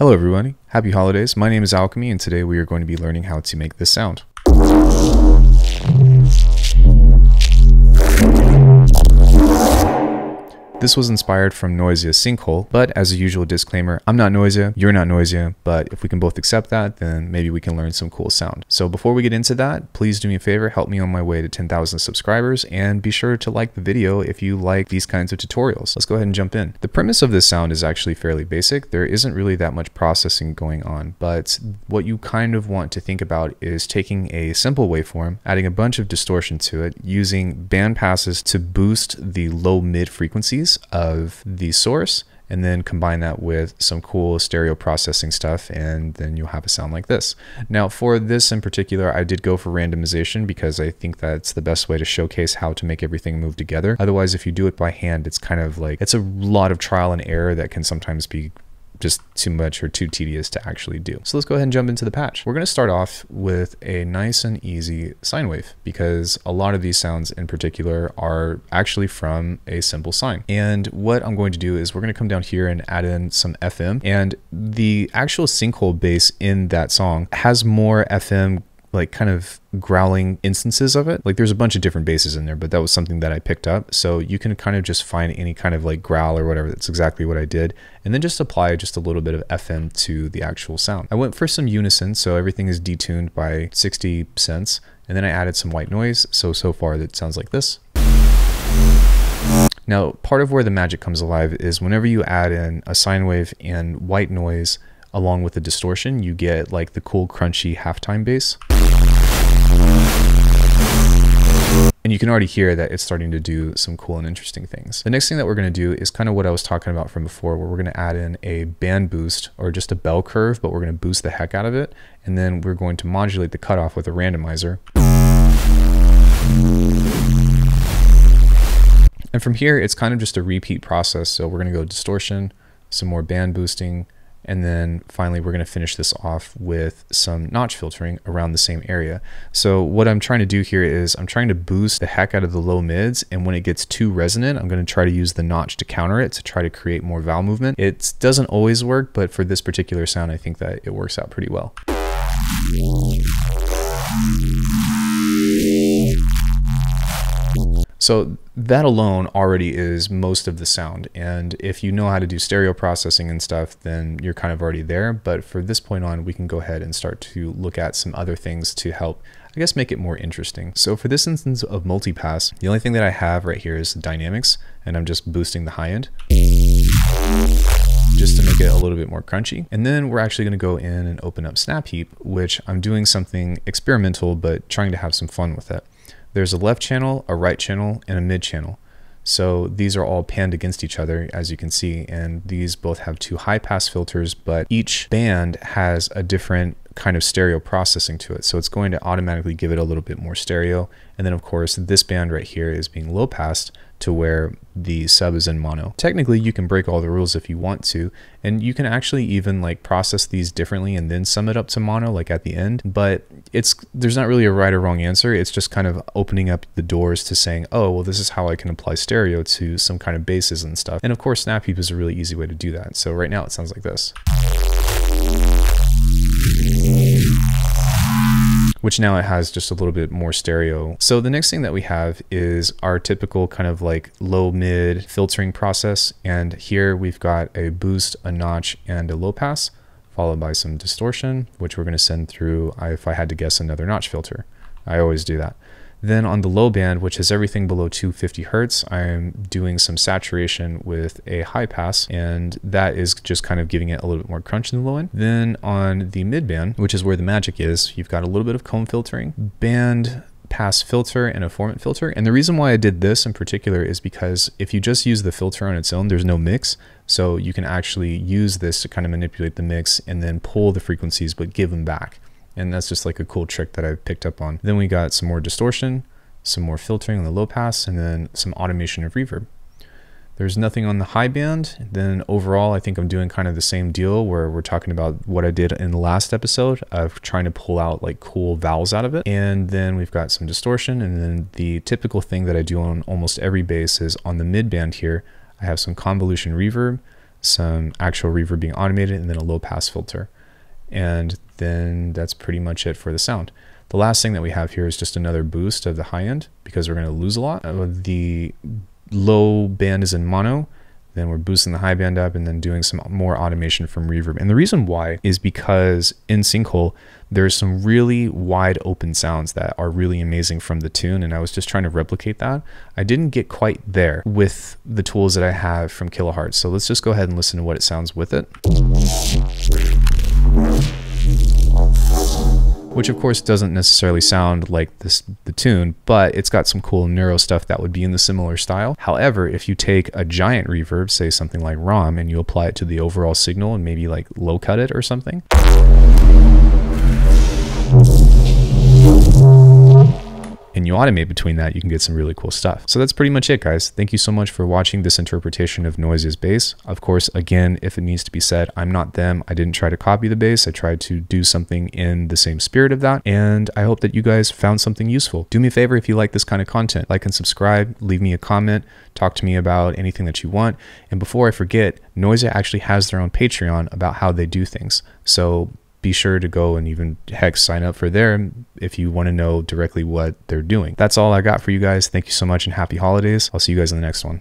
Hello everybody, happy holidays. My name is Alckemy and today we are going to be learning how to make this sound. This was inspired from Noisia's Sinkhole, but as a usual disclaimer, I'm not Noisia, you're not Noisia, but if we can both accept that, then maybe we can learn some cool sound. So before we get into that, please do me a favor, help me on my way to 10,000 subscribers, and be sure to like the video if you like these kinds of tutorials. Let's go ahead and jump in. The premise of this sound is actually fairly basic. There isn't really that much processing going on, but what you kind of want to think about is taking a simple waveform, adding a bunch of distortion to it, using band passes to boost the low-mid frequencies of the source, and then combine that with some cool stereo processing stuff, and then you'll have a sound like this. Now for this in particular, I did go for randomization because I think that's the best way to showcase how to make everything move together. Otherwise, if you do it by hand, it's kind of like, it's a lot of trial and error that can sometimes be just too much or too tedious to actually do. So let's go ahead and jump into the patch. We're going to start off with a nice and easy sine wave because a lot of these sounds in particular are actually from a simple sine. And what I'm going to do is we're going to come down here and add in some FM, and the actual Sinkhole bass in that song has more FM like kind of growling instances of it. Like there's a bunch of different basses in there, but that was something that I picked up. So you can kind of just find any kind of like growl or whatever. That's exactly what I did. And then just apply just a little bit of FM to the actual sound. I went for some unison, so everything is detuned by 60 cents. And then I added some white noise. So far that sounds like this. Now, part of where the magic comes alive is whenever you add in a sine wave and white noise along with the distortion, you get like the cool crunchy halftime bass. And you can already hear that it's starting to do some cool and interesting things. The next thing that we're going to do is kind of what I was talking about from before, where we're going to add in a band boost or just a bell curve, but we're going to boost the heck out of it. And then we're going to modulate the cutoff with a randomizer. And from here, it's kind of just a repeat process. So we're going to go distortion, some more band boosting, and then finally we're going to finish this off with some notch filtering around the same area. So what I'm trying to do here is I'm trying to boost the heck out of the low mids, and when it gets too resonant, I'm going to try to use the notch to counter it to try to create more vowel movement. It doesn't always work, but for this particular sound, I think that it works out pretty well. So that alone already is most of the sound, and if you know how to do stereo processing and stuff, then you're kind of already there. But for this point on, we can go ahead and start to look at some other things to help, I guess, make it more interesting. So for this instance of multipass, the only thing that I have right here is dynamics, and I'm just boosting the high end just to make it a little bit more crunchy. And then we're actually going to go in and open up Snap Heap, which I'm doing something experimental but trying to have some fun with it. There's a left channel, a right channel, and a mid channel. So these are all panned against each other, as you can see, and these both have two high pass filters, but each band has a different kind of stereo processing to it. So it's going to automatically give it a little bit more stereo. And then of course, this band right here is being low passed to where the sub is in mono. Technically, you can break all the rules if you want to, and you can actually even like process these differently and then sum it up to mono like at the end, but there's not really a right or wrong answer. It's just kind of opening up the doors to saying, oh, well, this is how I can apply stereo to some kind of basses and stuff. And of course, Snap Heap is a really easy way to do that. So right now it sounds like this, which now it has just a little bit more stereo. So the next thing that we have is our typical kind of like low mid filtering process. And here we've got a boost, a notch, and a low pass, followed by some distortion, which we're going to send through, if I had to guess, another notch filter. I always do that. Then on the low band, which is everything below 250 hertz, I'm doing some saturation with a high pass, and that is just kind of giving it a little bit more crunch in the low end. Then on the mid band, which is where the magic is, you've got a little bit of comb filtering, band pass filter, and a formant filter. And the reason why I did this in particular is because if you just use the filter on its own, there's no mix. So you can actually use this to kind of manipulate the mix and then pull the frequencies, but give them back. And that's just like a cool trick that I've picked up on. Then we got some more distortion, some more filtering on the low pass, and then some automation of reverb. There's nothing on the high band. Then overall, I think I'm doing kind of the same deal where we're talking about what I did in the last episode of trying to pull out like cool vowels out of it. And then we've got some distortion. And then the typical thing that I do on almost every bass is on the mid band here, I have some convolution reverb, some actual reverb being automated, and then a low pass filter. And then that's pretty much it for the sound. The last thing that we have here is just another boost of the high end, because we're going to lose a lot. The low band is in mono, then we're boosting the high band up and then doing some more automation from reverb. And the reason why is because in Sinkhole, there's some really wide open sounds that are really amazing from the tune. And I was just trying to replicate that. I didn't get quite there with the tools that I have from Kilohearts. So let's just go ahead and listen to what it sounds with it. Which of course doesn't necessarily sound like the tune, but it's got some cool neuro stuff that would be in the similar style. However, if you take a giant reverb, say something like ROM, and you apply it to the overall signal and maybe like low cut it or something, and you automate between that, you can get some really cool stuff. So that's pretty much it, guys. Thank you so much for watching this interpretation of Noisia's bass. Of course, again, if it needs to be said, I'm not them. I didn't try to copy the bass. I tried to do something in the same spirit of that. And I hope that you guys found something useful. Do me a favor if you like this kind of content, like and subscribe, leave me a comment, talk to me about anything that you want. And before I forget, Noisia actually has their own Patreon about how they do things. So be sure to go and even heck sign up for there if you want to know directly what they're doing. That's all I got for you guys. Thank you so much and happy holidays. I'll see you guys in the next one.